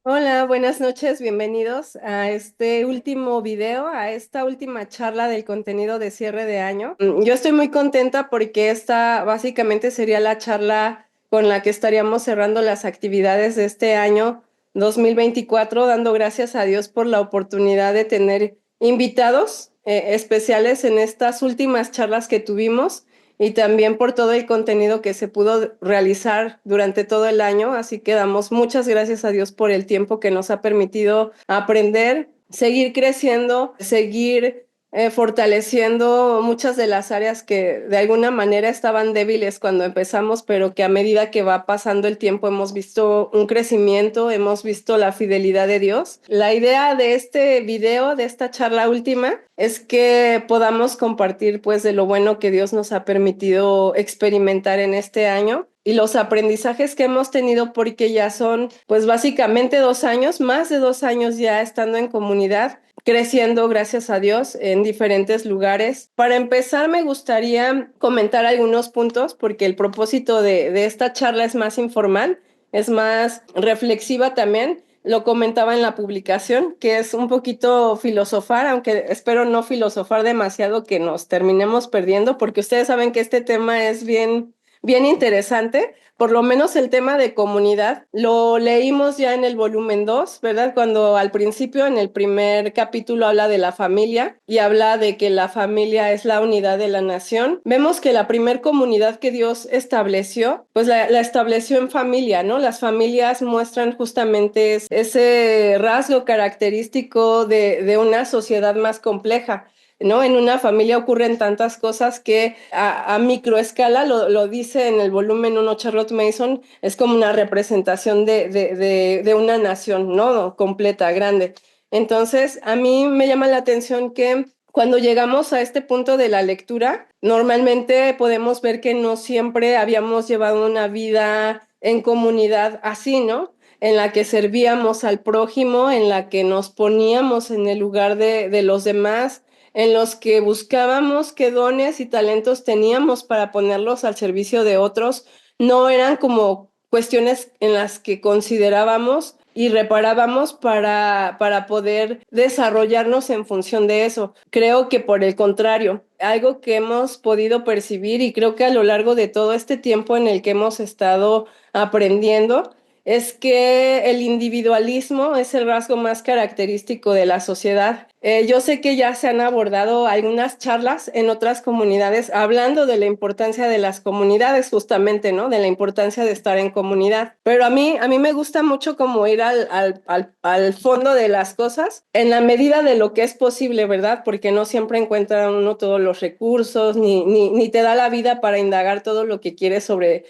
Hola, buenas noches, bienvenidos a este último video, a esta última charla del contenido de cierre de año. Yo estoy muy contenta porque esta básicamente sería la charla con la que estaríamos cerrando las actividades de este año 2024, dando gracias a Dios por la oportunidad de tener invitados especiales en estas últimas charlas que tuvimos y también por todo el contenido que se pudo realizar durante todo el año. Así que damos muchas gracias a Dios por el tiempo que nos ha permitido aprender, seguir creciendo, seguir fortaleciendo muchas de las áreas que de alguna manera estaban débiles cuando empezamos, pero que a medida que va pasando el tiempo hemos visto un crecimiento, hemos visto la fidelidad de Dios. La idea de este video, de esta charla última, es que podamos compartir pues de lo bueno que Dios nos ha permitido experimentar en este año y los aprendizajes que hemos tenido porque ya son pues básicamente 2 años, más de 2 años ya estando en comunidad, creciendo gracias a Dios en diferentes lugares. Para empezar me gustaría comentar algunos puntos porque el propósito de esta charla es más informal, es más reflexiva también. Lo comentaba en la publicación, que es un poquito filosofar, aunque espero no filosofar demasiado que nos terminemos perdiendo, porque ustedes saben que este tema es bien interesante. Por lo menos el tema de comunidad lo leímos ya en el volumen 2, ¿verdad? Cuando al principio, en el primer capítulo, habla de la familia y habla de que la familia es la unidad de la nación. Vemos que la primer comunidad que Dios estableció, pues la estableció en familia, ¿no? Las familias muestran justamente ese rasgo característico de una sociedad más compleja. ¿No? En una familia ocurren tantas cosas que a microescala, lo dice en el volumen 1 Charlotte Mason, es como una representación de una nación, ¿no? Completa, grande. Entonces, a mí me llama la atención que cuando llegamos a este punto de la lectura, normalmente podemos ver que no siempre habíamos llevado una vida en comunidad así, ¿no? En la que servíamos al prójimo, en la que nos poníamos en el lugar de los demás, en los que buscábamos qué dones y talentos teníamos para ponerlos al servicio de otros. No eran como cuestiones en las que considerábamos y reparábamos para poder desarrollarnos en función de eso. Creo que por el contrario, algo que hemos podido percibir y creo que a lo largo de todo este tiempo en el que hemos estado aprendiendo, es que el individualismo es el rasgo más característico de la sociedad. Yo sé que ya se han abordado algunas charlas en otras comunidades hablando de la importancia de las comunidades, justamente, ¿no? De la importancia de estar en comunidad. Pero a mí me gusta mucho como ir al fondo de las cosas en la medida de lo que es posible, ¿verdad? Porque no siempre encuentra uno todos los recursos, ni te da la vida para indagar todo lo que quieres sobre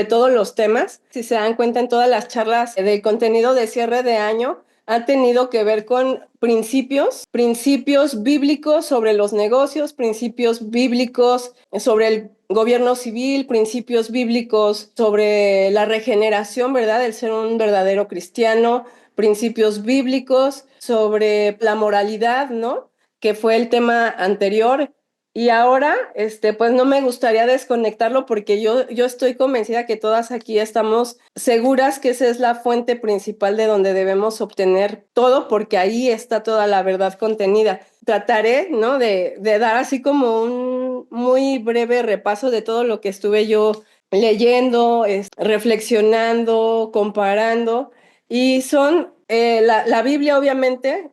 todos los temas. Si se dan cuenta en todas las charlas del contenido de cierre de año, ha tenido que ver con principios bíblicos sobre los negocios, principios bíblicos sobre el gobierno civil, principios bíblicos sobre la regeneración, ¿verdad? El ser un verdadero cristiano, principios bíblicos sobre la moralidad, ¿no? Que fue el tema anterior. Y ahora, pues no me gustaría desconectarlo porque yo estoy convencida que todas aquí estamos seguras que esa es la fuente principal de donde debemos obtener todo, porque ahí está toda la verdad contenida. Trataré, ¿no? De dar así como un muy breve repaso de todo lo que estuve yo leyendo, reflexionando, comparando, y son la Biblia, obviamente,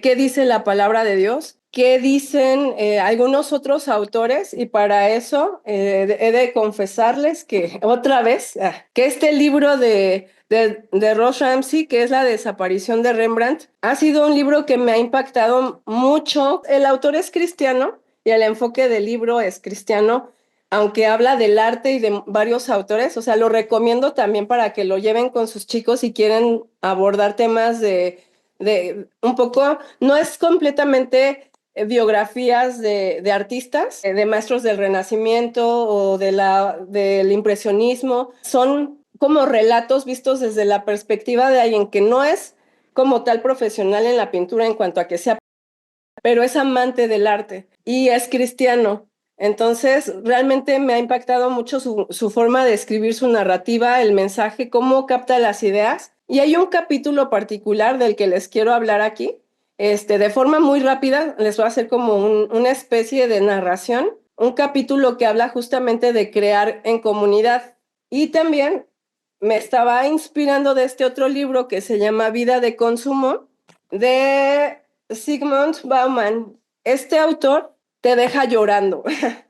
qué dice la palabra de Dios, qué dicen algunos otros autores, y para eso he de confesarles que otra vez, que este libro de Ross Ramsey, que es La desaparición de Rembrandt, ha sido un libro que me ha impactado mucho. El autor es cristiano y el enfoque del libro es cristiano, aunque habla del arte y de varios autores. O sea, lo recomiendo también para que lo lleven con sus chicos si quieren abordar temas de un poco, no es completamente biografías de artistas, de maestros del Renacimiento o del impresionismo, son como relatos vistos desde la perspectiva de alguien que no es como tal profesional en la pintura en cuanto a que sea, pero es amante del arte y es cristiano. Entonces, realmente me ha impactado mucho su forma de escribir su narrativa, el mensaje, cómo capta las ideas Y hay un capítulo particular del que les quiero hablar aquí. De forma muy rápida, les voy a hacer como una especie de narración, un capítulo que habla justamente de crear en comunidad. Y también me estaba inspirando de este otro libro que se llama Vida de Consumo, de Zygmunt Bauman. Este autor te deja llorando.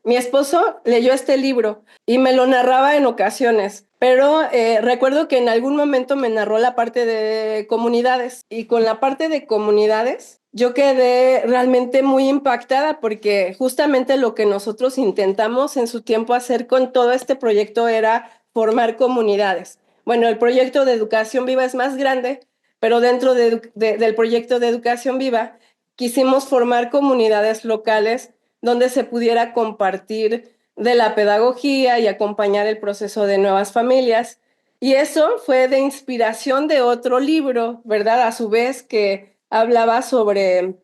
Mi esposo leyó este libro y me lo narraba en ocasiones, pero recuerdo que en algún momento me narró la parte de comunidades y con la parte de comunidades yo quedé realmente muy impactada porque justamente lo que nosotros intentamos en su tiempo hacer con todo este proyecto era formar comunidades. Bueno, el proyecto de Educación Viva es más grande, pero dentro del proyecto de Educación Viva quisimos formar comunidades locales donde se pudiera compartir de la pedagogía y acompañar el proceso de nuevas familias. Y eso fue de inspiración de otro libro, ¿verdad? A su vez que hablaba sobre,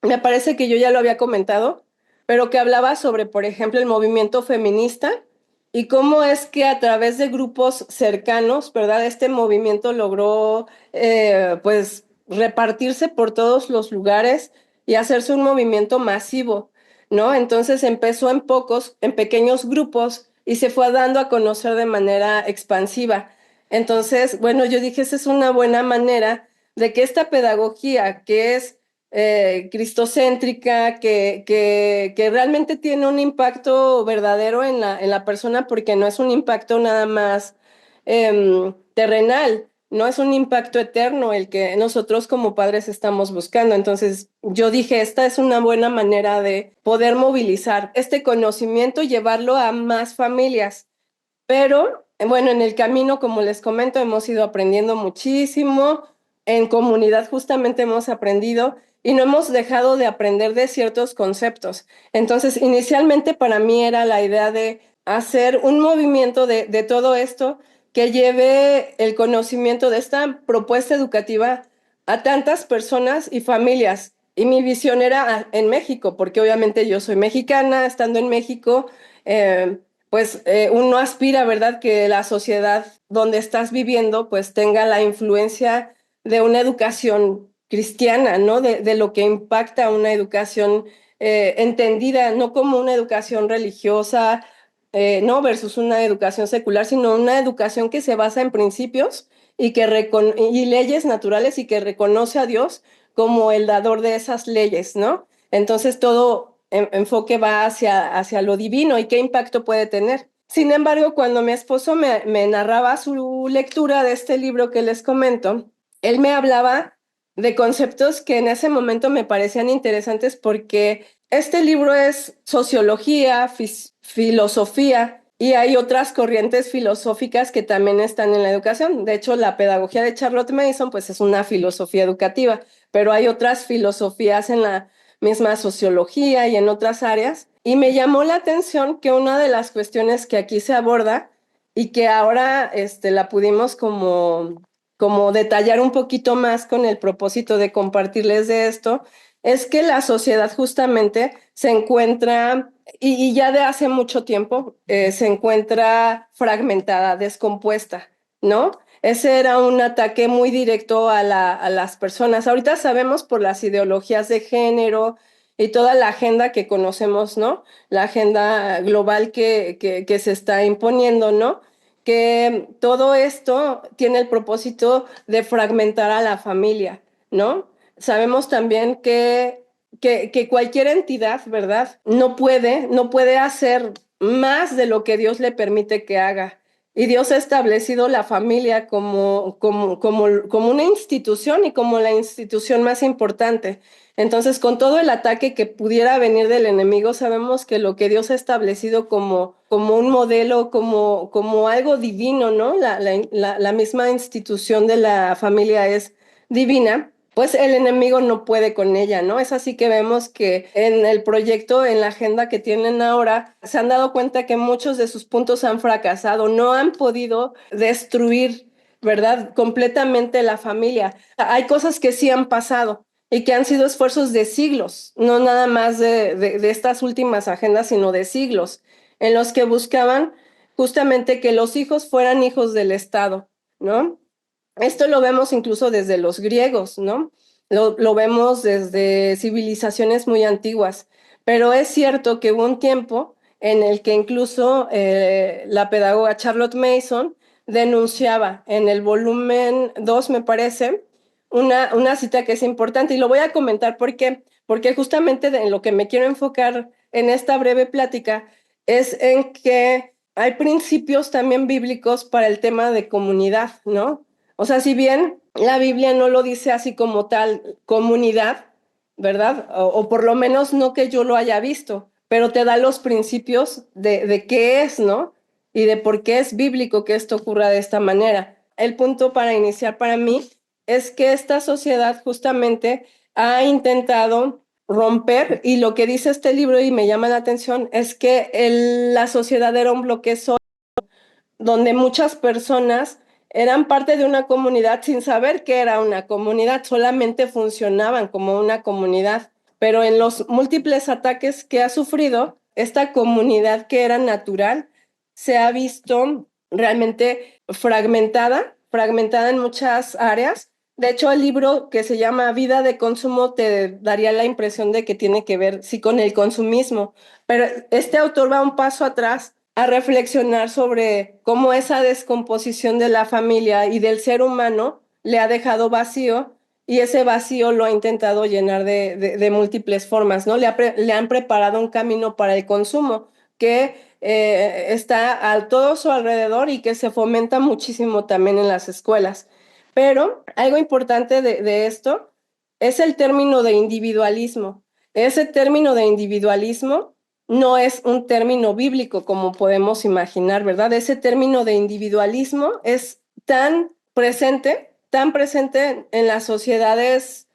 me parece que yo ya lo había comentado, pero que hablaba sobre, por ejemplo, el movimiento feminista y cómo es que a través de grupos cercanos, ¿verdad? Este movimiento logró, pues, repartirse por todos los lugares y hacerse un movimiento masivo, ¿no? Entonces empezó en pocos, en pequeños grupos y se fue dando a conocer de manera expansiva. Entonces, bueno, yo dije, esa es una buena manera de que esta pedagogía que es cristocéntrica, que realmente tiene un impacto verdadero en la persona, porque no es un impacto nada más terrenal, no es un impacto eterno el que nosotros como padres estamos buscando. Entonces, yo dije, esta es una buena manera de poder movilizar este conocimiento y llevarlo a más familias. Pero bueno, en el camino, como les comento, hemos ido aprendiendo muchísimo. En comunidad justamente hemos aprendido y no hemos dejado de aprender de ciertos conceptos. Entonces, inicialmente para mí era la idea de hacer un movimiento de todo esto que lleve el conocimiento de esta propuesta educativa a tantas personas y familias. Y mi visión era en México, porque obviamente yo soy mexicana, estando en México. Pues uno aspira, ¿verdad?, que la sociedad donde estás viviendo pues tenga la influencia de una educación cristiana, ¿no? De lo que impacta una educación entendida, no como una educación religiosa, no versus una educación secular, sino una educación que se basa en principios y leyes naturales y que reconoce a Dios como el dador de esas leyes, ¿no? Entonces todo enfoque va hacia lo divino y qué impacto puede tener. Sin embargo, cuando mi esposo me narraba su lectura de este libro que les comento, él me hablaba de conceptos que en ese momento me parecían interesantes porque este libro es sociología, filosofía y hay otras corrientes filosóficas que también están en la educación. De hecho, la pedagogía de Charlotte Mason pues es una filosofía educativa, pero hay otras filosofías en la misma sociología y en otras áreas. Y me llamó la atención que una de las cuestiones que aquí se aborda y que ahora la pudimos como detallar un poquito más con el propósito de compartirles de esto, es que la sociedad justamente se encuentra, y ya de hace mucho tiempo, se encuentra fragmentada, descompuesta, ¿no? Ese era un ataque muy directo a las personas. Ahorita sabemos por las ideologías de género y toda la agenda que conocemos, ¿no? La agenda global que se está imponiendo, ¿no? Que todo esto tiene el propósito de fragmentar a la familia, ¿no? Sabemos también que cualquier entidad, ¿verdad? No puede hacer más de lo que Dios le permite que haga. Y Dios ha establecido la familia como una institución y como la institución más importante. Entonces, con todo el ataque que pudiera venir del enemigo, sabemos que lo que Dios ha establecido como un modelo, como algo divino, ¿no? La misma institución de la familia es divina, pues el enemigo no puede con ella, ¿no? Es así que vemos que en el proyecto, en la agenda que tienen ahora, se han dado cuenta que muchos de sus puntos han fracasado, no han podido destruir, ¿verdad?, completamente la familia. Hay cosas que sí han pasado y que han sido esfuerzos de siglos, no nada más de estas últimas agendas, sino de siglos, en los que buscaban justamente que los hijos fueran hijos del Estado, ¿no? Esto lo vemos incluso desde los griegos, ¿no? Lo vemos desde civilizaciones muy antiguas, pero es cierto que hubo un tiempo en el que incluso la pedagoga Charlotte Mason denunciaba en el volumen 2, me parece, una cita que es importante y lo voy a comentar porque justamente en lo que me quiero enfocar en esta breve plática es en que hay principios también bíblicos para el tema de comunidad, ¿no? O sea, si bien la Biblia no lo dice así como tal comunidad, ¿verdad? O por lo menos no que yo lo haya visto, pero te da los principios de qué es, ¿no? Y de por qué es bíblico que esto ocurra de esta manera. El punto para iniciar para mí es que esta sociedad justamente ha intentado romper, y lo que dice este libro y me llama la atención es que la sociedad era un bloque donde muchas personas eran parte de una comunidad sin saber que era una comunidad, solamente funcionaban como una comunidad. Pero en los múltiples ataques que ha sufrido, esta comunidad que era natural se ha visto realmente fragmentada en muchas áreas. De hecho, el libro que se llama Vida de Consumo te daría la impresión de que tiene que ver, sí, con el consumismo, pero este autor va un paso atrás a reflexionar sobre cómo esa descomposición de la familia y del ser humano le ha dejado vacío y ese vacío lo ha intentado llenar de múltiples formas, ¿no? Le han preparado un camino para el consumo que está a todo su alrededor y que se fomenta muchísimo también en las escuelas. Pero algo importante de esto es el término de individualismo. Ese término de individualismo no es un término bíblico como podemos imaginar, ¿verdad? Ese término de individualismo es tan presente en las sociedades,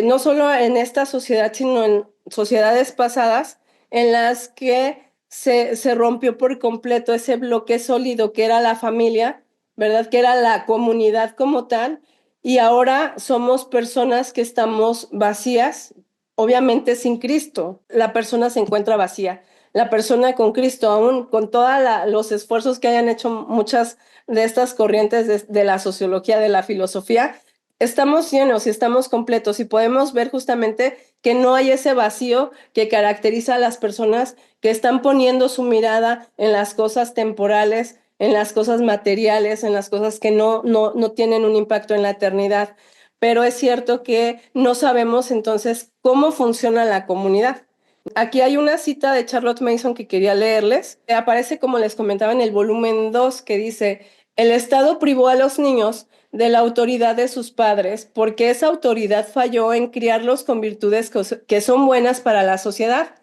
no solo en esta sociedad, sino en sociedades pasadas, en las que se rompió por completo ese bloque sólido que era la familia, ¿verdad? Que era la comunidad como tal, y ahora somos personas que estamos vacías, obviamente sin Cristo. La persona se encuentra vacía. La persona con Cristo, aún con todos los esfuerzos que hayan hecho muchas de estas corrientes de la sociología, de la filosofía, estamos llenos y estamos completos y podemos ver justamente que no hay ese vacío que caracteriza a las personas que están poniendo su mirada en las cosas temporales, en las cosas materiales, en las cosas que no tienen un impacto en la eternidad. Pero es cierto que no sabemos entonces cómo funciona la comunidad. Aquí hay una cita de Charlotte Mason que quería leerles. Aparece, como les comentaba, en el volumen 2 que dice, el Estado privó a los niños de la autoridad de sus padres porque esa autoridad falló en criarlos con virtudes que son buenas para la sociedad.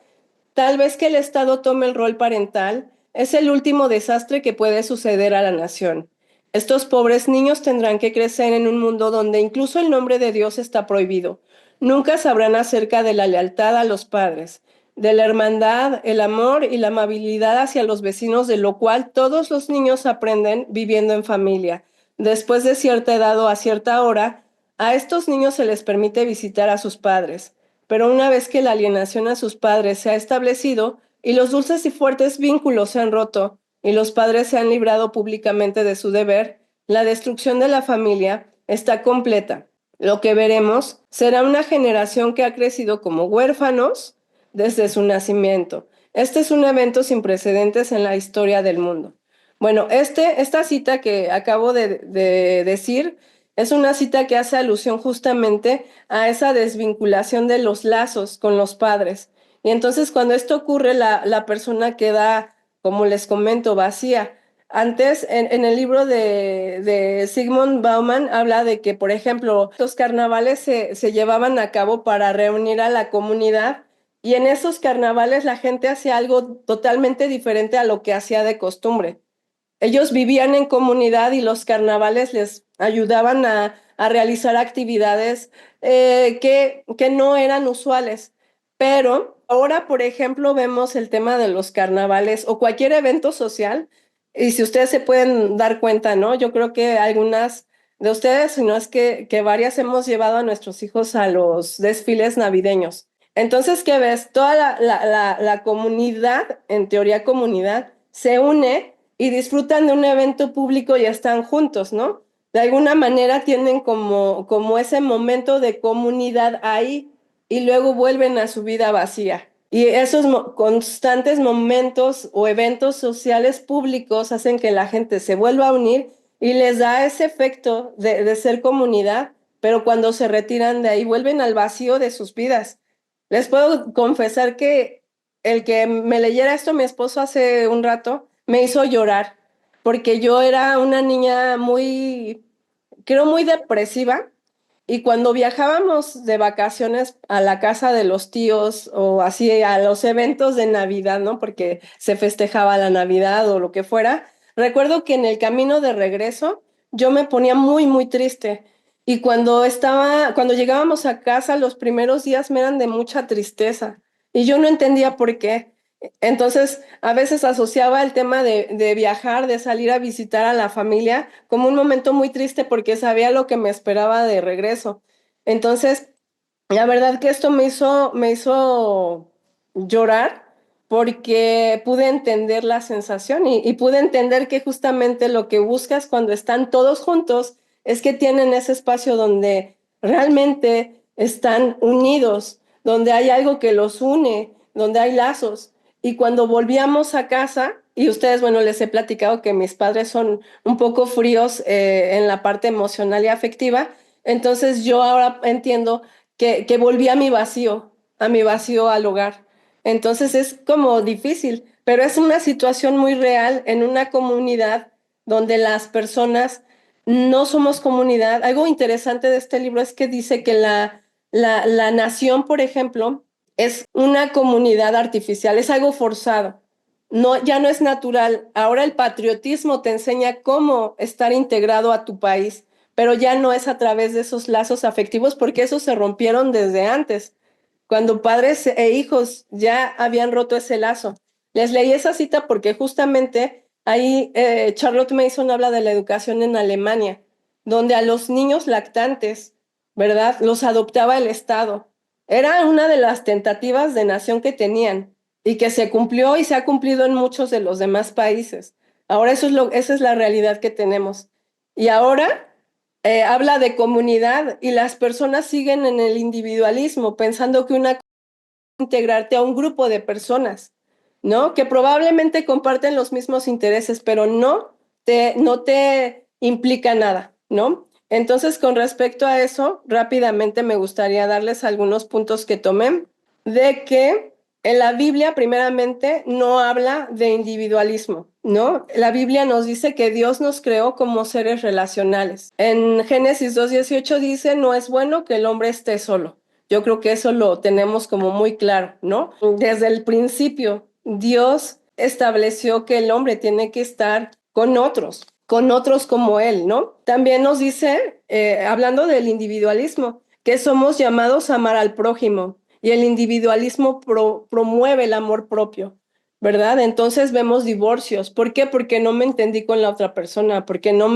Tal vez que el Estado tome el rol parental es el último desastre que puede suceder a la nación. Estos pobres niños tendrán que crecer en un mundo donde incluso el nombre de Dios está prohibido. Nunca sabrán acerca de la lealtad a los padres, de la hermandad, el amor y la amabilidad hacia los vecinos, de lo cual todos los niños aprenden viviendo en familia. Después de cierta edad o a cierta hora, a estos niños se les permite visitar a sus padres. Pero una vez que la alienación a sus padres se ha establecido y los dulces y fuertes vínculos se han roto y los padres se han librado públicamente de su deber, la destrucción de la familia está completa. Lo que veremos será una generación que ha crecido como huérfanos desde su nacimiento. Este es un evento sin precedentes en la historia del mundo. Bueno, esta cita que acabo de decir es una cita que hace alusión justamente a esa desvinculación de los lazos con los padres. Y entonces cuando esto ocurre, la persona queda, como les comento, vacía. Antes, en el libro de Sigmund Bauman, habla de que, por ejemplo, los carnavales se llevaban a cabo para reunir a la comunidad y en esos carnavales la gente hacía algo totalmente diferente a lo que hacía de costumbre. Ellos vivían en comunidad y los carnavales les ayudaban a realizar actividades que no eran usuales. Pero ahora, por ejemplo, vemos el tema de los carnavales o cualquier evento social, y si ustedes se pueden dar cuenta, ¿no? Yo creo que algunas de ustedes, si no es que varias hemos llevado a nuestros hijos a los desfiles navideños. Entonces, ¿qué ves? Toda la comunidad, en teoría comunidad, se une y disfrutan de un evento público y están juntos, ¿no? de alguna manera tienen como ese momento de comunidad ahí y luego vuelven a su vida vacía. Y esos constantes momentos o eventos sociales públicos hacen que la gente se vuelva a unir y les da ese efecto de ser comunidad, pero cuando se retiran de ahí vuelven al vacío de sus vidas. Les puedo confesar que el que me leyera esto mi esposo hace un rato me hizo llorar, porque yo era una niña muy, creo, muy depresiva. Y cuando viajábamos de vacaciones a la casa de los tíos o así a los eventos de Navidad, ¿no? Porque se festejaba la Navidad o lo que fuera, recuerdo que en el camino de regreso yo me ponía muy, muy triste. Y cuando llegábamos a casa, los primeros días me eran de mucha tristeza. Y yo no entendía por qué. Entonces, a veces asociaba el tema de viajar, de salir a visitar a la familia, como un momento muy triste porque sabía lo que me esperaba de regreso. Entonces, la verdad que esto me hizo llorar porque pude entender la sensación y pude entender que justamente lo que buscas cuando están todos juntos es que tienen ese espacio donde realmente están unidos, donde hay algo que los une, donde hay lazos. Y cuando volvíamos a casa, y ustedes, bueno, les he platicado que mis padres son un poco fríos en la parte emocional y afectiva, entonces yo ahora entiendo que volví a mi vacío al hogar. Entonces es como difícil, pero es una situación muy real en una comunidad donde las personas no somos comunidad. Algo interesante de este libro es que dice que la nación, por ejemplo, es una comunidad artificial, es algo forzado. No, ya no es natural. Ahora el patriotismo te enseña cómo estar integrado a tu país, pero ya no es a través de esos lazos afectivos porque esos se rompieron desde antes, cuando padres e hijos ya habían roto ese lazo. Les leí esa cita porque justamente ahí Charlotte Mason habla de la educación en Alemania, donde a los niños lactantes, ¿verdad? Los adoptaba el Estado. Era una de las tentativas de nación que tenían y que se cumplió y se ha cumplido en muchos de los demás países. Ahora esa es la realidad que tenemos. Y ahora habla de comunidad y las personas siguen en el individualismo, pensando que una integrarte a un grupo de personas, ¿no? Que probablemente comparten los mismos intereses, pero no te implica nada, ¿no? Entonces, con respecto a eso, rápidamente me gustaría darles algunos puntos que tomé de que en la Biblia, primeramente, no habla de individualismo, ¿no? La Biblia nos dice que Dios nos creó como seres relacionales. En Génesis 2:18 dice, no es bueno que el hombre esté solo. Yo creo que eso lo tenemos como muy claro, ¿no? Desde el principio, Dios estableció que el hombre tiene que estar con otros como él, ¿no? También nos dice, hablando del individualismo, que somos llamados a amar al prójimo y el individualismo promueve el amor propio. ¿Verdad? Entonces vemos divorcios. ¿Por qué? Porque no me entendí con la otra persona, porque no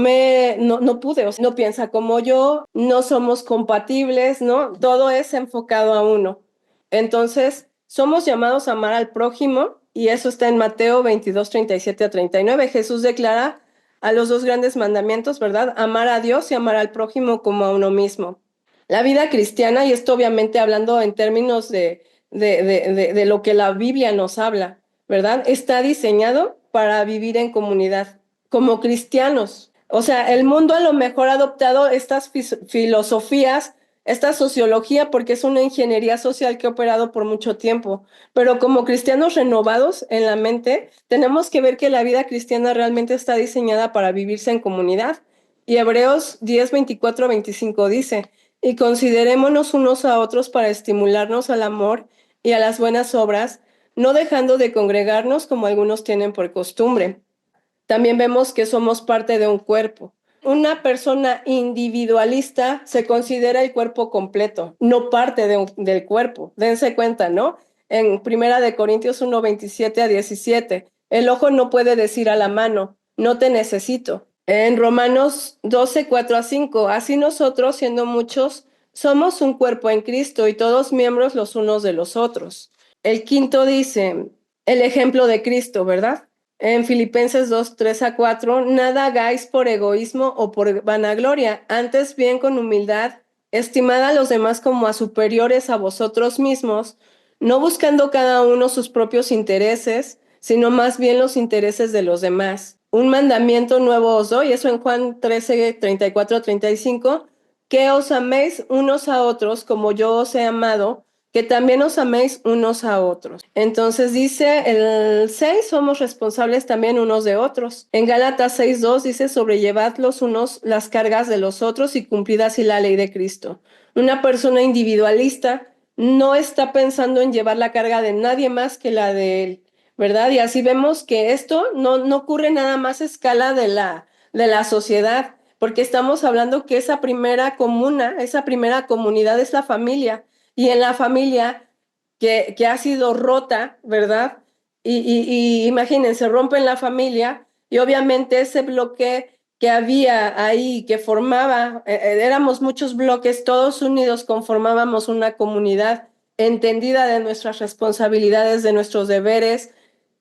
pude, o sea, no piensa como yo, no somos compatibles, ¿no? Todo es enfocado a uno. Entonces, somos llamados a amar al prójimo y eso está en Mateo 22:37 a 39. Jesús declara a los dos grandes mandamientos, ¿verdad? Amar a Dios y amar al prójimo como a uno mismo. La vida cristiana, y esto obviamente hablando en términos de lo que la Biblia nos habla, ¿verdad? Está diseñado para vivir en comunidad, como cristianos. O sea, el mundo a lo mejor ha adoptado estas filosofías, esta sociología, porque es una ingeniería social que ha operado por mucho tiempo. Pero como cristianos renovados en la mente, tenemos que ver que la vida cristiana realmente está diseñada para vivirse en comunidad. Y Hebreos 10:24-25 dice, y considerémonos unos a otros para estimularnos al amor y a las buenas obras, no dejando de congregarnos como algunos tienen por costumbre. También vemos que somos parte de un cuerpo. Una persona individualista se considera el cuerpo completo, no parte del cuerpo. Dense cuenta, ¿no? En Primera de Corintios 1:27-17, el ojo no puede decir a la mano, no te necesito. En Romanos 12:4-5, así nosotros, siendo muchos, somos un cuerpo en Cristo y todos miembros los unos de los otros. El quinto dice, el ejemplo de Cristo, ¿verdad? en Filipenses 2, 3 a 4, nada hagáis por egoísmo o por vanagloria, antes bien con humildad, estimad a los demás como a superiores a vosotros mismos, no buscando cada uno sus propios intereses, sino más bien los intereses de los demás. Un mandamiento nuevo os doy, eso en Juan 13, 34 a 35, que os améis unos a otros como yo os he amado, que también os améis unos a otros. Entonces dice el 6, somos responsables también unos de otros. En Gálatas 6:2 dice, sobrellevad los unos las cargas de los otros y cumplid así la ley de Cristo. Una persona individualista no está pensando en llevar la carga de nadie más que la de él, ¿verdad? Y así vemos que esto no ocurre nada más a escala de la sociedad, porque estamos hablando que esa primera comuna, esa primera comunidad es la familia, y en la familia que ha sido rota, ¿verdad? Y imagínense, rompen la familia y obviamente ese bloque que había ahí, que formaba, éramos muchos bloques, todos unidos conformábamos una comunidad entendida de nuestras responsabilidades, de nuestros deberes,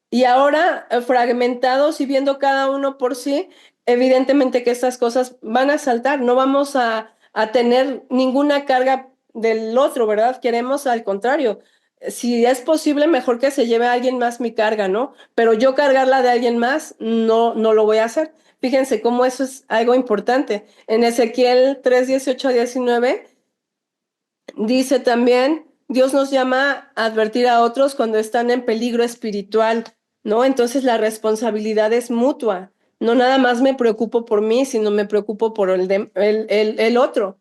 y ahora, fragmentados y viendo cada uno por sí, evidentemente que estas cosas van a saltar, no vamos a tener ninguna carga del otro, ¿verdad? Queremos al contrario. Si es posible, mejor que se lleve a alguien más mi carga, ¿no? Pero yo cargarla de alguien más, no lo voy a hacer. Fíjense cómo eso es algo importante. En Ezequiel 3, 18 a 19 dice también, Dios nos llama a advertir a otros cuando están en peligro espiritual, ¿no? Entonces la responsabilidad es mutua. No nada más me preocupo por mí, sino me preocupo por el otro.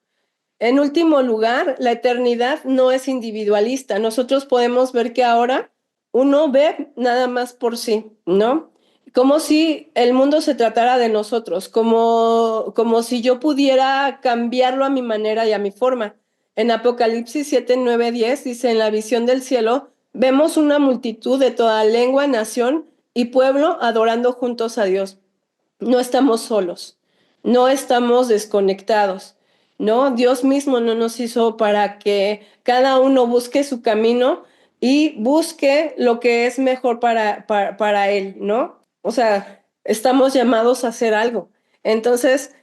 En último lugar, la eternidad no es individualista. Nosotros podemos ver que ahora uno ve nada más por sí, ¿no? Como si el mundo se tratara de nosotros, como si yo pudiera cambiarlo a mi manera y a mi forma. En Apocalipsis 7, 9, 10 dice, en la visión del cielo, vemos una multitud de toda lengua, nación y pueblo adorando juntos a Dios. No estamos solos, no estamos desconectados, ¿no? Dios mismo no nos hizo para que cada uno busque su camino y busque lo que es mejor para él, ¿no? O sea, estamos llamados a hacer algo. Entonces,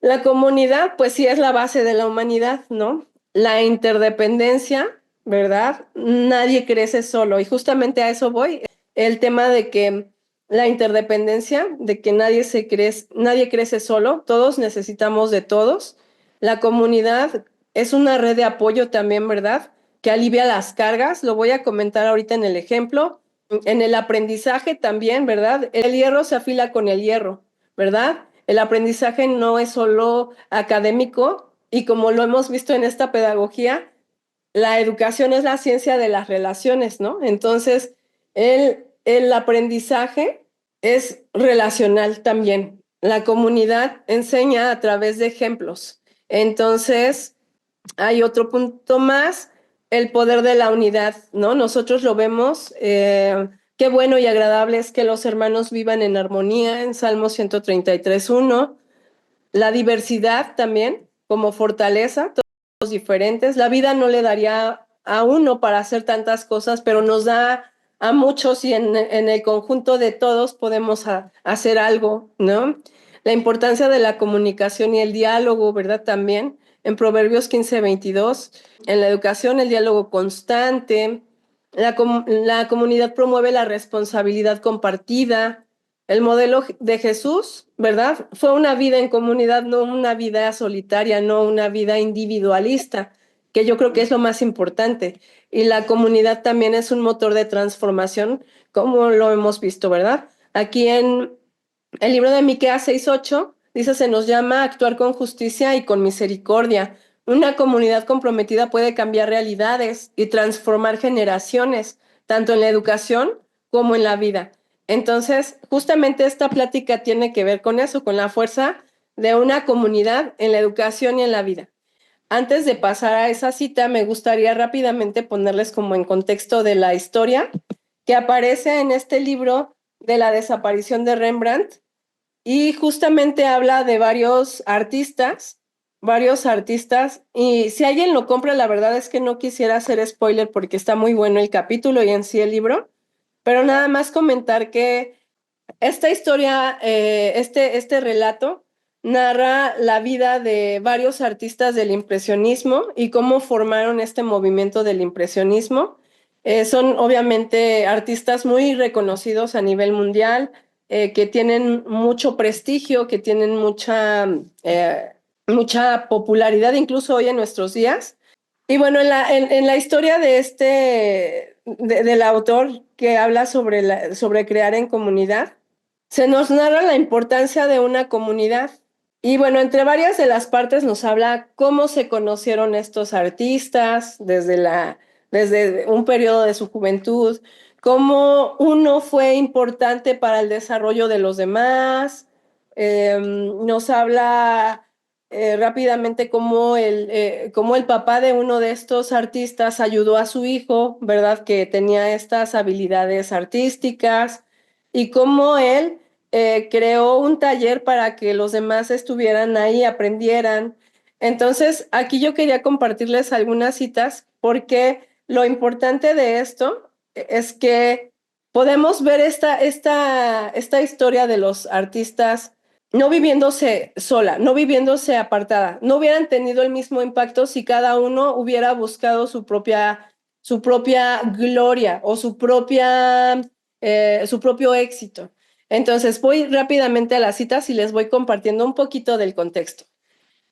la comunidad, pues sí es la base de la humanidad, ¿no? La interdependencia, ¿verdad? Nadie crece solo y justamente a eso voy. El tema de que la interdependencia, de que nadie crece solo, todos necesitamos de todos. La comunidad es una red de apoyo también, ¿verdad? Que alivia las cargas. Lo voy a comentar ahorita en el ejemplo. En el aprendizaje también, ¿verdad? El hierro se afila con el hierro, ¿verdad? El aprendizaje no es solo académico y como lo hemos visto en esta pedagogía, la educación es la ciencia de las relaciones, ¿no? Entonces, el aprendizaje es relacional también. La comunidad enseña a través de ejemplos. Entonces, hay otro punto más, el poder de la unidad, ¿no? Nosotros lo vemos, qué bueno y agradable es que los hermanos vivan en armonía en Salmo 133:1. La diversidad también como fortaleza, todos diferentes. La vida no le daría a uno para hacer tantas cosas, pero nos da a muchos y en el conjunto de todos podemos hacer algo, ¿no? La importancia de la comunicación y el diálogo, ¿verdad? También en Proverbios 15:22, en la educación, el diálogo constante, la comunidad promueve la responsabilidad compartida. El modelo de Jesús, ¿verdad? Fue una vida en comunidad, no una vida solitaria, no una vida individualista, que yo creo que es lo más importante. Y la comunidad también es un motor de transformación, como lo hemos visto, ¿verdad? Aquí en el libro de Miqueas 6:8 dice, se nos llama a actuar con justicia y con misericordia. Una comunidad comprometida puede cambiar realidades y transformar generaciones, tanto en la educación como en la vida. Entonces, justamente esta plática tiene que ver con eso, con la fuerza de una comunidad en la educación y en la vida. Antes de pasar a esa cita, me gustaría rápidamente ponerles como en contexto de la historia que aparece en este libro de la desaparición de Rembrandt y justamente habla de varios artistas, y si alguien lo compra, la verdad es que no quisiera hacer spoiler porque está muy bueno el capítulo y en sí el libro, pero nada más comentar que Esta historia, este relato, narra la vida de varios artistas del impresionismo y cómo formaron este movimiento del impresionismo. Son obviamente artistas muy reconocidos a nivel mundial, que tienen mucho prestigio, que tienen mucha popularidad incluso hoy en nuestros días. Y bueno, en la historia de del autor que habla sobre crear en comunidad, se nos narra la importancia de una comunidad. Y bueno, entre varias de las partes nos habla cómo se conocieron estos artistas desde un periodo de su juventud, cómo uno fue importante para el desarrollo de los demás. Nos habla rápidamente cómo el papá de uno de estos artistas ayudó a su hijo, ¿verdad? Que tenía estas habilidades artísticas y cómo él creó un taller para que los demás estuvieran ahí, aprendieran. Entonces, aquí yo quería compartirles algunas citas porque lo importante de esto es que podemos ver esta historia de los artistas no viviéndose sola, no viviéndose apartada, no hubieran tenido el mismo impacto si cada uno hubiera buscado su propia gloria o su propio éxito. Entonces, voy rápidamente a las citas y les voy compartiendo un poquito del contexto.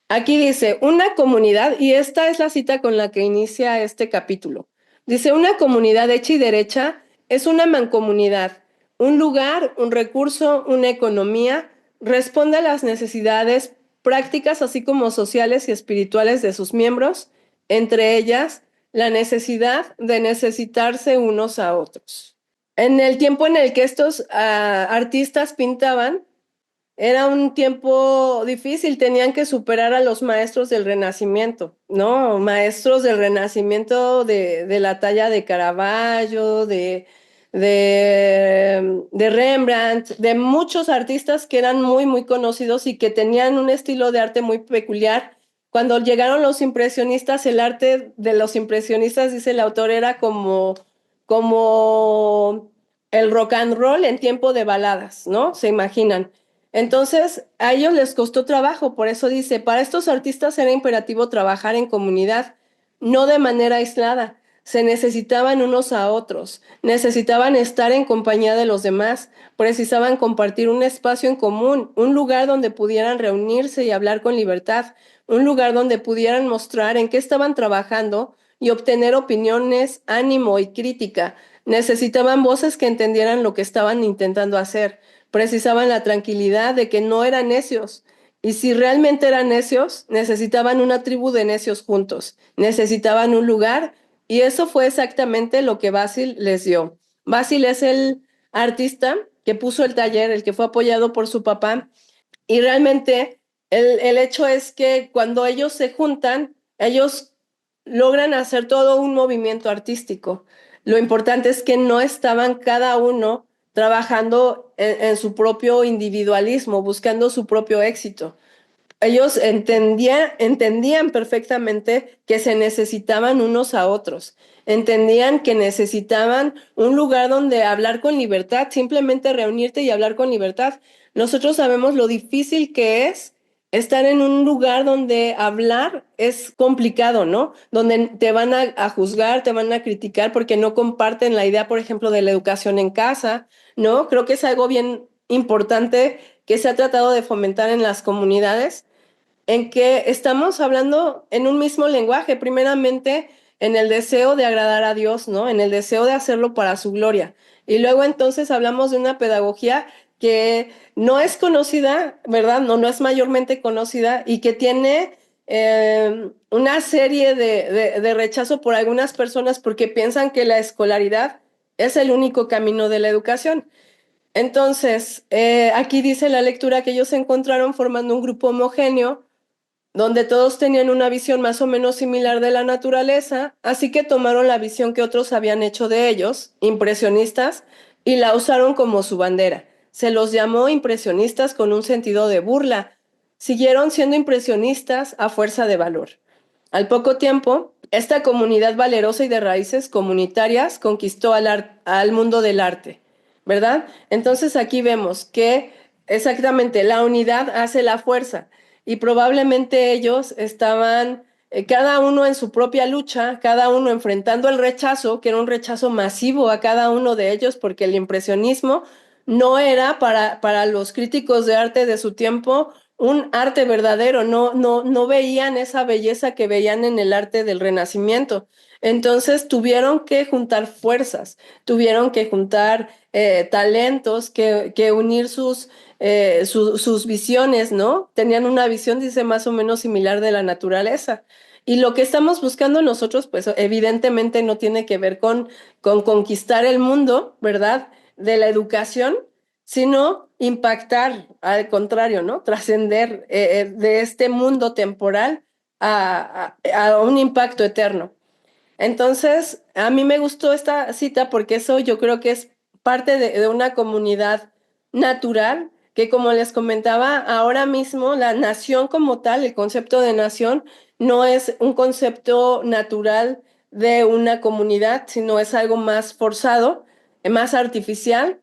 Aquí dice, una comunidad, y esta es la cita con la que inicia este capítulo. Dice, una comunidad hecha y derecha es una mancomunidad, un lugar, un recurso, una economía, responde a las necesidades prácticas, así como sociales y espirituales de sus miembros, entre ellas la necesidad de necesitarse unos a otros. En el tiempo en el que estos artistas pintaban, era un tiempo difícil, tenían que superar a los maestros del Renacimiento, ¿no? Maestros del Renacimiento de la talla de Caravaggio, de Rembrandt, de muchos artistas que eran muy, muy conocidos y que tenían un estilo de arte muy peculiar. Cuando llegaron los impresionistas, el arte de los impresionistas, dice el autor, era como el rock and roll en tiempo de baladas, ¿no? Se imaginan. Entonces, a ellos les costó trabajo, por eso dice, para estos artistas era imperativo trabajar en comunidad, no de manera aislada. Se necesitaban unos a otros, necesitaban estar en compañía de los demás, precisaban compartir un espacio en común, un lugar donde pudieran reunirse y hablar con libertad, un lugar donde pudieran mostrar en qué estaban trabajando y obtener opiniones, ánimo y crítica. Necesitaban voces que entendieran lo que estaban intentando hacer, precisaban la tranquilidad de que no eran necios. Y si realmente eran necios, necesitaban una tribu de necios juntos, necesitaban un lugar, y eso fue exactamente lo que Basil les dio. Basil es el artista que puso el taller, el que fue apoyado por su papá, y realmente el hecho es que cuando ellos se juntan, ellos logran hacer todo un movimiento artístico. Lo importante es que no estaban cada uno trabajando en su propio individualismo, buscando su propio éxito. Ellos entendían perfectamente que se necesitaban unos a otros, entendían que necesitaban un lugar donde hablar con libertad, simplemente reunirte y hablar con libertad. Nosotros sabemos lo difícil que es estar en un lugar donde hablar es complicado, ¿no? Donde te van a juzgar, te van a criticar porque no comparten la idea, por ejemplo, de la educación en casa, ¿no? Creo que es algo bien importante que se ha tratado de fomentar en las comunidades en que estamos hablando en un mismo lenguaje, primeramente en el deseo de agradar a Dios, ¿no? En el deseo de hacerlo para su gloria. Y luego entonces hablamos de una pedagogía que no es conocida, ¿verdad? No es mayormente conocida y que tiene una serie de rechazo por algunas personas porque piensan que la escolaridad es el único camino de la educación. Entonces, aquí dice la lectura que ellos se encontraron formando un grupo homogéneo donde todos tenían una visión más o menos similar de la naturaleza, así que tomaron la visión que otros habían hecho de ellos, impresionistas, y la usaron como su bandera. Se los llamó impresionistas con un sentido de burla. Siguieron siendo impresionistas a fuerza de valor. Al poco tiempo, esta comunidad valerosa y de raíces comunitarias conquistó al mundo del arte. ¿verdad? Entonces aquí vemos que exactamente la unidad hace la fuerza y probablemente ellos estaban cada uno en su propia lucha, cada uno enfrentando el rechazo, que era un rechazo masivo a cada uno de ellos, porque el impresionismo no era para los críticos de arte de su tiempo un arte verdadero, no veían esa belleza que veían en el arte del Renacimiento. Entonces tuvieron que juntar fuerzas, tuvieron que juntar talentos, que unir sus visiones, ¿no? Tenían una visión, dice, más o menos similar de la naturaleza. Y lo que estamos buscando nosotros, pues evidentemente no tiene que ver con conquistar el mundo, ¿verdad? De la educación, sino impactar, al contrario, ¿no? Trascender de este mundo temporal a un impacto eterno. Entonces, a mí me gustó esta cita porque eso yo creo que es parte de una comunidad natural que, como les comentaba, ahora mismo la nación como tal, el concepto de nación, no es un concepto natural de una comunidad, sino es algo más forzado, más artificial.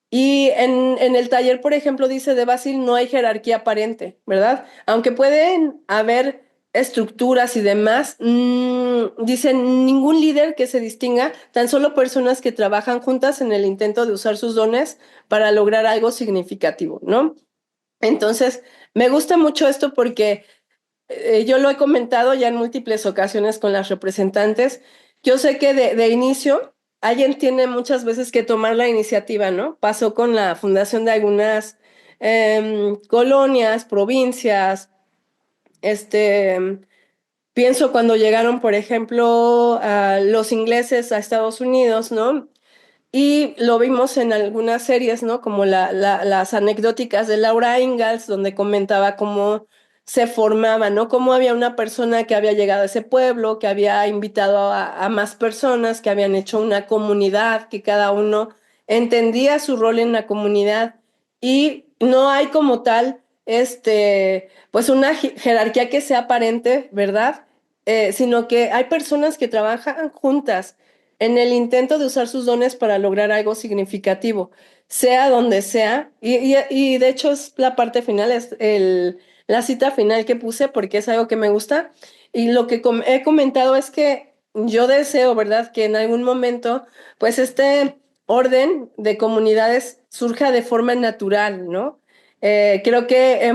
Y en el taller, por ejemplo, dice de Basil, no hay jerarquía aparente, ¿verdad? Aunque pueden haber estructuras y demás, dicen ningún líder que se distinga, tan solo personas que trabajan juntas en el intento de usar sus dones para lograr algo significativo, ¿no? Entonces, me gusta mucho esto porque yo lo he comentado ya en múltiples ocasiones con las representantes. Yo sé que de inicio alguien tiene muchas veces que tomar la iniciativa, ¿no? Pasó con la fundación de algunas colonias, provincias, este, pienso cuando llegaron, por ejemplo, a los ingleses a Estados Unidos, ¿no? Y lo vimos en algunas series, ¿no? Como las anecdóticas de Laura Ingalls, donde comentaba cómo se formaba, ¿no? Cómo había una persona que había llegado a ese pueblo, que había invitado a más personas, que habían hecho una comunidad, que cada uno entendía su rol en la comunidad y no hay como tal, pues una jerarquía que sea aparente, ¿verdad? Sino que hay personas que trabajan juntas en el intento de usar sus dones para lograr algo significativo, sea donde sea, y de hecho es la parte final, es la cita final que puse porque es algo que me gusta, y lo que he comentado es que yo deseo, ¿verdad?, que en algún momento, pues este orden de comunidades surja de forma natural, ¿no? Creo que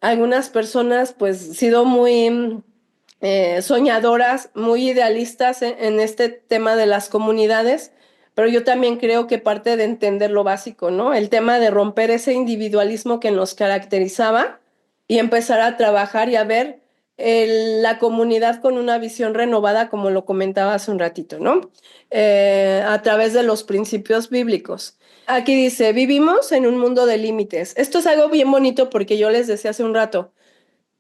algunas personas, pues, sido muy soñadoras, muy idealistas en este tema de las comunidades, pero yo también creo que parte de entender lo básico, ¿no? El tema de romper ese individualismo que nos caracterizaba y empezar a trabajar y a ver la comunidad con una visión renovada, como lo comentaba hace un ratito, ¿no? A través de los principios bíblicos. Aquí dice, vivimos en un mundo de límites. Esto es algo bien bonito porque yo les decía hace un rato,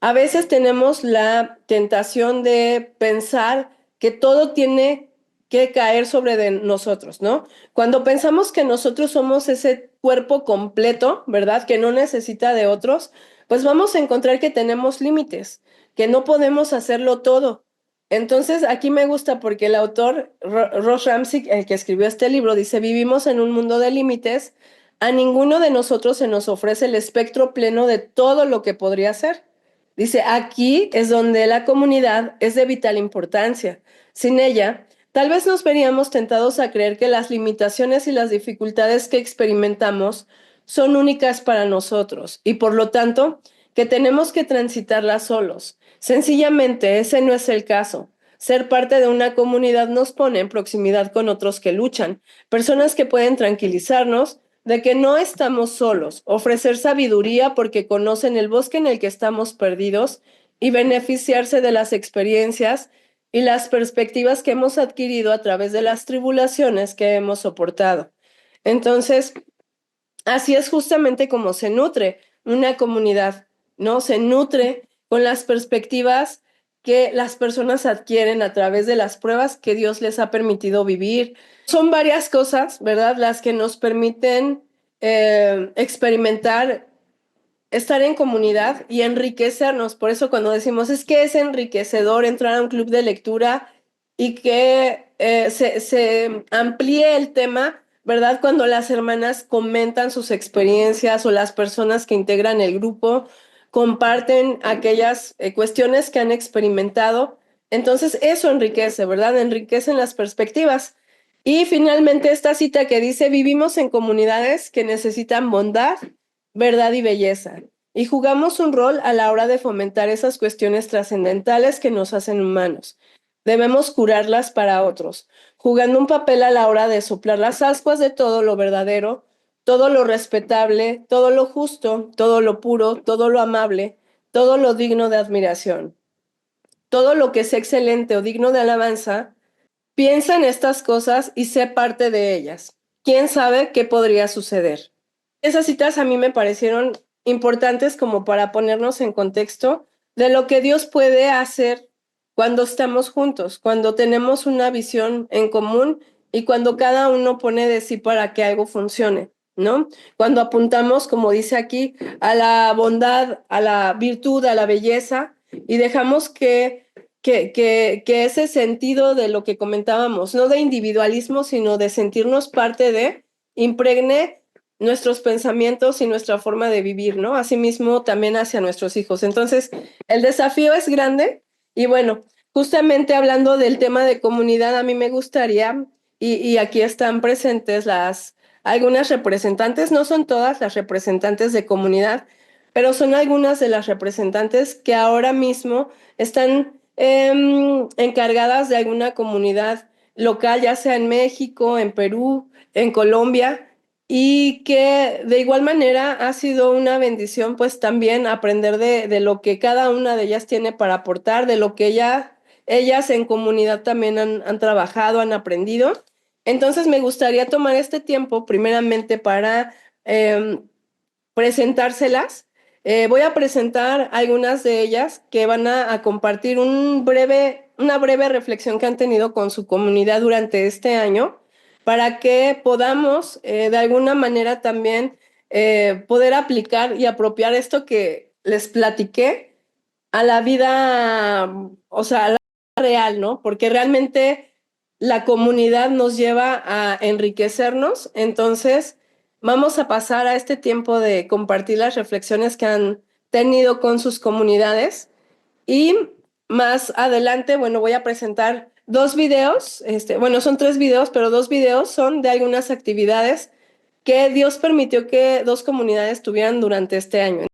a veces tenemos la tentación de pensar que todo tiene que caer sobre de nosotros, ¿no? Cuando pensamos que nosotros somos ese cuerpo completo, ¿verdad? Que no necesita de otros, pues vamos a encontrar que tenemos límites, que no podemos hacerlo todo. Entonces, aquí me gusta porque el autor, Ross Ramsey, el que escribió este libro, dice, vivimos en un mundo de límites, a ninguno de nosotros se nos ofrece el espectro pleno de todo lo que podría ser. Dice, aquí es donde la comunidad es de vital importancia. Sin ella, tal vez nos veríamos tentados a creer que las limitaciones y las dificultades que experimentamos son únicas para nosotros y por lo tanto que tenemos que transitarlas solos. Sencillamente, ese no es el caso. Ser parte de una comunidad nos pone en proximidad con otros que luchan, personas que pueden tranquilizarnos de que no estamos solos, ofrecer sabiduría porque conocen el bosque en el que estamos perdidos y beneficiarse de las experiencias y las perspectivas que hemos adquirido a través de las tribulaciones que hemos soportado. Entonces, así es justamente como se nutre una comunidad, ¿no? Se nutre con las perspectivas que las personas adquieren a través de las pruebas que Dios les ha permitido vivir. Son varias cosas, ¿verdad? Las que nos permiten experimentar, estar en comunidad y enriquecernos. Por eso cuando decimos es que es enriquecedor entrar a un club de lectura y que se amplíe el tema, ¿verdad? Cuando las hermanas comentan sus experiencias o las personas que integran el grupo comparten aquellas cuestiones que han experimentado. Entonces eso enriquece, ¿verdad? Enriquecen las perspectivas. Y finalmente esta cita que dice, vivimos en comunidades que necesitan bondad, verdad y belleza. Y jugamos un rol a la hora de fomentar esas cuestiones trascendentales que nos hacen humanos. Debemos curarlas para otros, jugando un papel a la hora de soplar las ascuas de todo lo verdadero, todo lo respetable, todo lo justo, todo lo puro, todo lo amable, todo lo digno de admiración. Todo lo que sea excelente o digno de alabanza, piensa en estas cosas y sé parte de ellas. ¿Quién sabe qué podría suceder? Esas citas a mí me parecieron importantes como para ponernos en contexto de lo que Dios puede hacer cuando estamos juntos, cuando tenemos una visión en común y cuando cada uno pone de sí para que algo funcione, ¿no? Cuando apuntamos, como dice aquí, a la bondad, a la virtud, a la belleza y dejamos que ese sentido de lo que comentábamos, no de individualismo, sino de sentirnos parte de, impregne nuestros pensamientos y nuestra forma de vivir, ¿no? Asimismo, también hacia nuestros hijos. Entonces, el desafío es grande y bueno, justamente hablando del tema de comunidad, a mí me gustaría, y aquí están presentes algunas representantes, no son todas las representantes de comunidad, pero son algunas de las representantes que ahora mismo están encargadas de alguna comunidad local, ya sea en México, en Perú, en Colombia, y que de igual manera ha sido una bendición pues también aprender de lo que cada una de ellas tiene para aportar, de lo que ellas en comunidad también han trabajado, han aprendido. Entonces me gustaría tomar este tiempo primeramente para eh, presentárselas. Voy a presentar algunas de ellas que van a compartir una breve reflexión que han tenido con su comunidad durante este año para que podamos de alguna manera también poder aplicar y apropiar esto que les platiqué a la vida, o sea, a la vida real, ¿no? Porque realmente la comunidad nos lleva a enriquecernos, entonces vamos a pasar a este tiempo de compartir las reflexiones que han tenido con sus comunidades y más adelante, bueno, voy a presentar dos videos, bueno, son tres videos, pero dos videos son de algunas actividades que Dios permitió que dos comunidades tuvieran durante este año.